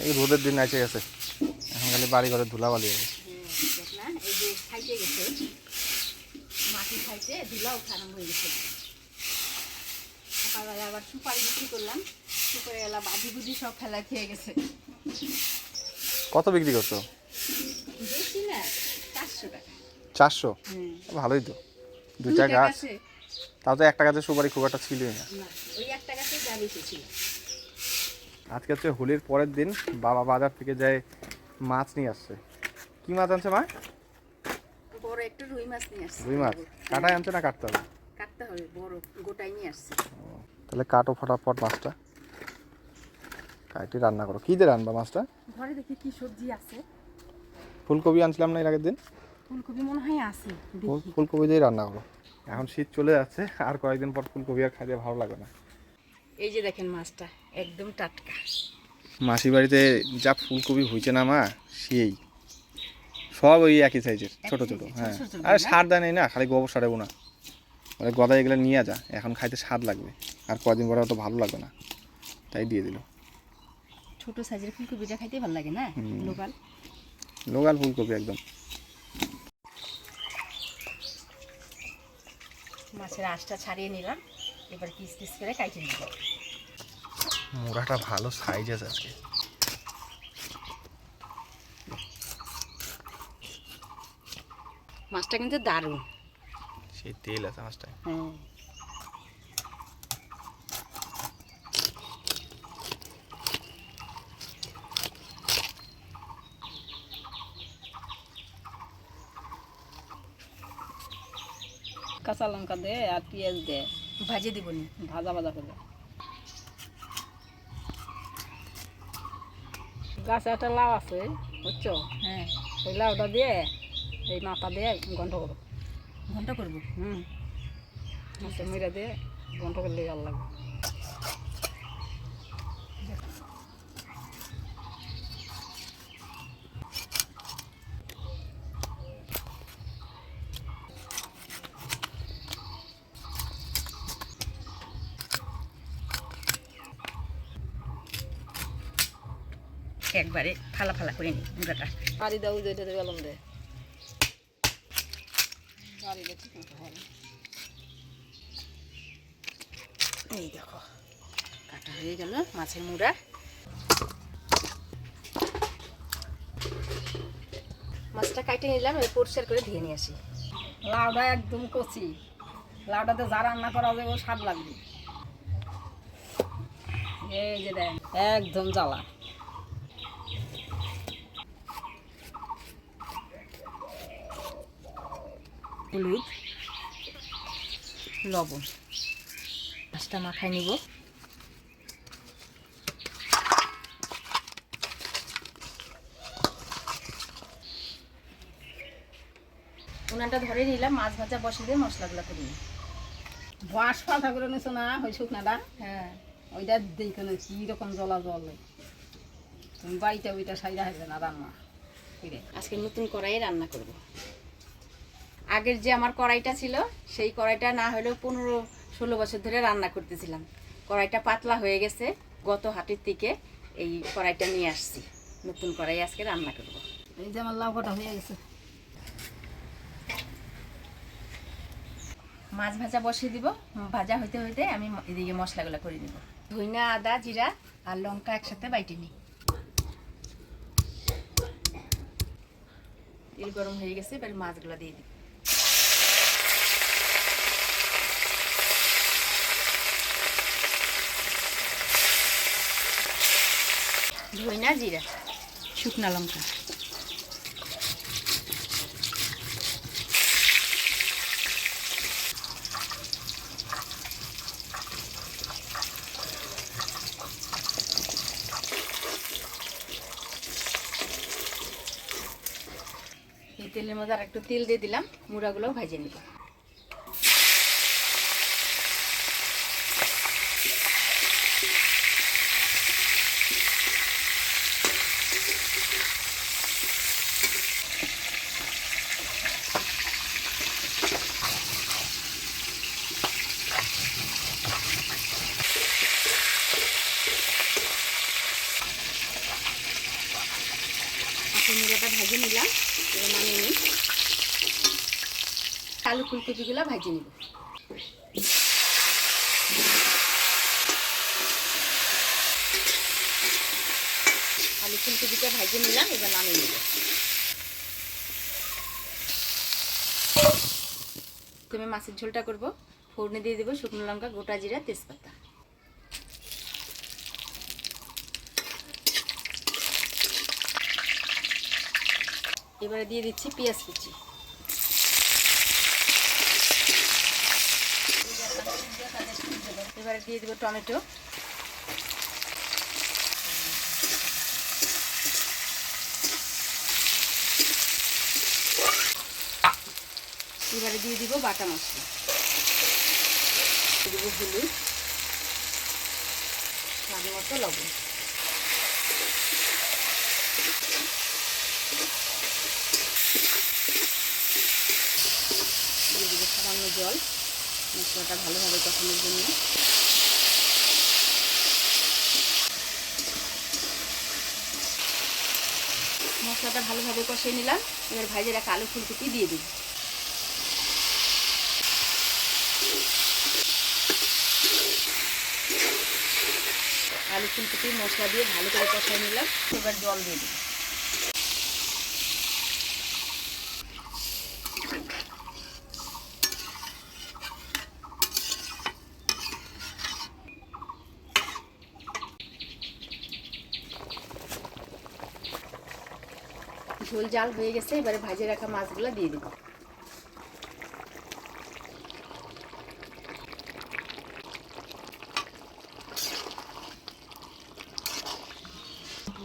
এই রোদের দিন এসে গেছে, এখন খালি বাড়ি ঘরে ধুলাবালি হবে। এই যে খাইতে গেছে মাটি খাইতে ধুলা উঠানো হয়ে গেছে। সকালবেলা আবার সুপারি বিক্রি করলাম, সুপারি এলা বাদি বুদি সব ফেলা খেয়ে গেছে। কত বিক্রি করছো? বেশি না, 400 টাকা। 400? ভালোই তো, 2টা গাছ। তাও তো একটা গাছের সুপারি খুব একটা ছিলই না। ওই একটা গাছে যা বেশি ছিল। আজকে হচ্ছে হোলির পরের দিন, বাবা বাজার থেকে যায় মাছ নিয়ে আসছে। কি মাছ আনছে মা? বড় একটু রুই মাছ নিয়ে আসছে। রুই মাছ কাটাই আনছে না কাটতে হবে? কাটতে হবে, বড় গোটাই নিয়ে আসছে। তাহলে কাটো ফটাফট মাছটা, কাটি রান্না করো। কি দিয়ে রান্না মাছটা? ঘরে দেখি কি সবজি আছে। ফুলকপি আনছিলাম না এর আগের দিন? ফুলকপি মনে হয় আছে, ফুলকপি দিয়ে রান্না করো। এখন শীত চলে যাচ্ছে, আর কয়েকদিন পর ফুলকপি আর খাইতে ভালো লাগবে না। এই যে দেখেন মাছটা একদম টাটকা। মাসির বাড়িতে যা ফুলকপি হয়েছে না মা, সেই সব ওই একই সাইজের, ছোট ছোট। হ্যাঁ, আর সার দেয় নেই না, খালি গোবর সারে বোনা। মানে গদায় এগুলো নিয়ে যা, এখন খাইতে স্বাদ লাগবে, আর কদিন পরে অত ভালো লাগবে না, তাই দিয়ে দিল। ছোট সাইজের ফুলকপিটা খাইতে ভালো লাগে না, লোকাল লোকাল ফুলকপি একদম। মাছের আঁশটা ছাড়িয়ে নিলাম, এবার পিস পিস করে কাটে নিব। মোড়াটা ভালো সাইজ আছে আজকে। মাছটা কিন্তু দারুণ, সেই তেল আছে মাছটায়। হ্যাঁ। কাঁচা লঙ্কা দে আর পেঁয়াজ দে, ভাজে দিবনি, ভাজা ভাজা করবে। গাছে একটা লাউ আছে বুঝছো, হ্যাঁ, ওই লাউটা দিয়ে এই মাথা দিয়ে ঘন্ট করবো। ঘন্ট করবো? আচ্ছা, মেরা দিয়ে ঘন্ট করলে ভালো লাগবে। একবারে ফালা ফালা করে নি মুড়াটা। বাড়ি দাও, যেটা বেলন দে এই দেখো কাটা হয়ে গেল মাছের মুড়া। মাছটা কাটে নিলাম, এবার পরিষ্কার করে ধুয়ে নিয়ে আসি। লাউটা একদম কচি, লাউটাতে যা রান্না করা যাবে ও স্বাদ লাগবে। এই যে দেন একদম জ্বালা। হলুদ, লবণ, মাছটা মাখায় নিব। উনানটা ধরে নিলাম, মাছ ভাজা বসে দিয়ে মশলাগুলো করে নিই। বাঁশ পাতা করে নিছো না ওই শুকনাটা? হ্যাঁ, ওইটা দেখো না কীরকম জলা জল। তুমি বাড়িতে ওইটা সাইডা হবে না রান্না করে। আজকে নতুন কড়াইয়ে রান্না করব। আগের যে আমার কড়াইটা ছিল, সেই কড়াইটা না হলেও 15-16 বছর ধরে রান্না করতেছিলাম। কড়াইটা পাতলা হয়ে গেছে, গত হাটের থেকে এই কড়াইটা নিয়ে আসছি। নতুন কড়াই আজকে রান্না করব। এই যে আমার লাউ কাটা হয়ে গেছে। মাছ ভাজা বসিয়ে দিব, ভাজা হইতে হইতে আমি এদিকে মশলাগুলো করে দিব। ধইনা, আদা, জিরা আর লঙ্কা একসাথে বাইটে নিই। তেল গরম হয়ে গেছে, এবার মাছগুলো দিয়ে দিই। ধইনা, জিরা, শুকনা লঙ্কা, এই তেলের মধ্যে আর একটু তেল দিয়ে দিলাম, মুড়াগুলোও ভেজে নিব। চিংড়িটা ভেজে নিলাম, এবার নামিয়ে নিই। আলু ফুলকপিগুলো ভেজে নিব। আলু ফুলকপিটা ভেজে নিলাম, এবার নামিয়ে নিব। তুমি মাছের ঝোলটা করব। ফোড়নে দিয়ে দেবো শুকনো লঙ্কা, গোটা জিরা, তেজপাতা। এবারে দিয়ে দিচ্ছি পেঁয়াজ কুচি। এবারে দিয়ে দেবো টমেটো। এবারে দিয়ে দিব বাটা মশলা, দিব হলুদ, স্বাদ মতো লবণ। দিয়ে দিব সামান্য জল মশলাটা ভালোভাবে কষানোর জন্য। মশলাটা ভালোভাবে কষিয়ে নিলাম, এবার ভাজে রাখা আলু ফুলকপি দিয়ে দিই। আলু ফুলকপি মশলা দিয়ে ভালো করে কষিয়ে নিলাম, এবার জল দিয়ে দিই। ঝোল জাল হয়ে গেছে, এবারে ভাজে রাখা মাছগুলো দিয়ে দেব।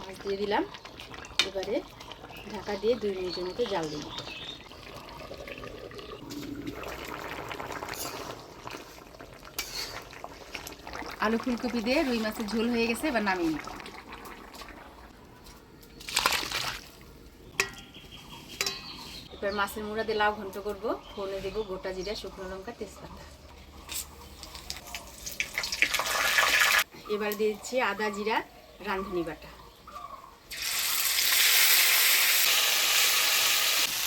মাছ দিয়ে দিলাম, এবারে ঢাকা দিয়ে 2 মিনিটের মতো জাল দিই। আলু ফুলকপি দিয়ে রুই মাছের ঝোল হয়ে গেছে, এবার নামিয়ে নিই। এবার মাছের মুড়া দিয়ে লাউ ঘন্ট করবো। ফোড়নে দেবো গোটা জিরা, শুকনো লঙ্কা, তেজপাতা। এবার দিয়ে দিচ্ছি আদা জিরা রাঁধুনি বাটা।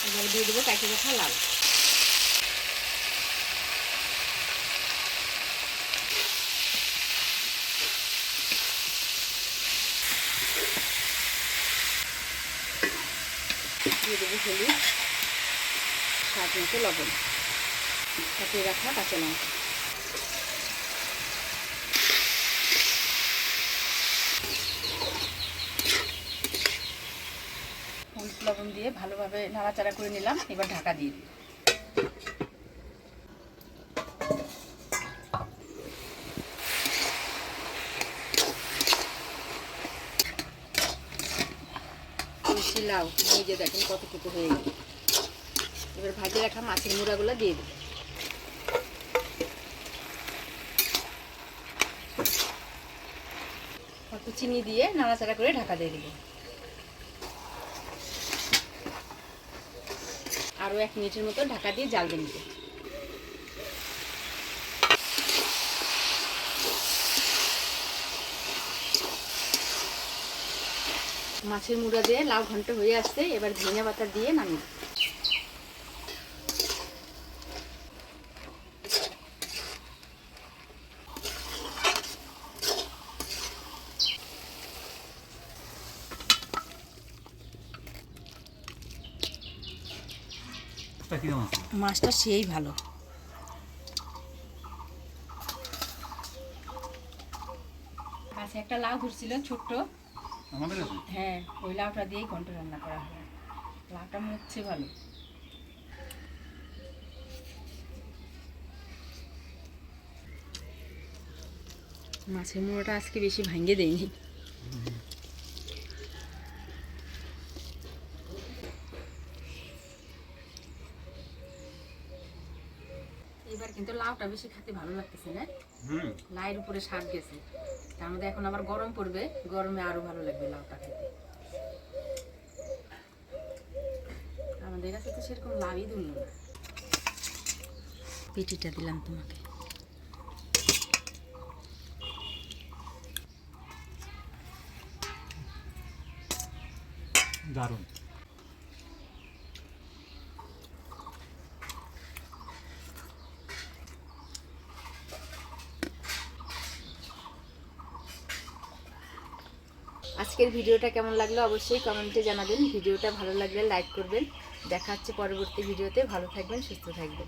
এবার দিয়ে দেবো কাঁচি রাখা লাউ। দিয়ে দেবো হলুদ, স্বাদ মতো লবণ, কাটিয়ে রাখা কাঁচা লঙ্কা। হলুদ লবণ দিয়ে ভালোভাবে নাড়াচাড়া করে নিলাম, এবার ঢাকা দিয়ে দিই। লাউ এই যে দেখেন কতটুকু হয়ে গেল। এবার ভাজে রাখা মাছের মুড়াগুলো দিয়ে দিই। অল্প চিনি দিয়ে নাড়াচাড়া করে ঢাকা দিয়ে দিব। আরও 1 মিনিটের মতো ঢাকা দিয়ে জাল দিয়ে নিব। মাছের মুড়া দিয়ে লাউ ঘন্ট হয়ে আসছে, এবার ধনিয়া পাতা দিয়ে নামিয়ে দিই। মাছটা সেই ভালো। কাছে একটা লাউ ধরছিল ছোট্ট, হ্যাঁ ওই লাউটা দিয়েই ঘন্ট রান্না করা হয়। লাউটা মুখছে ভালো। মাছের মুড়োটা আজকে বেশি ভাঙে দেয়নি। এবার কিন্তু লাউটা বেশি খেতে ভালো লাগতেছে না, লাউয়ের উপরে শাক গেছে। তার মধ্যে এখন আবার গরম পড়বে, গরমে আরো ভালো লাগবে লাউটা খেতে। আমাদের কাছে তো সেরকম লাউই ধরল না। পেটিটা দিলাম তোমাকে। দারুণ। আজকের ভিডিওটা কেমন লাগলো অবশ্যই কমেন্টে জানাবেন। ভিডিওটা ভালো লাগলে লাইক করবেন। দেখা হচ্ছে পরবর্তী ভিডিওতে। ভালো থাকবেন, সুস্থ থাকবেন।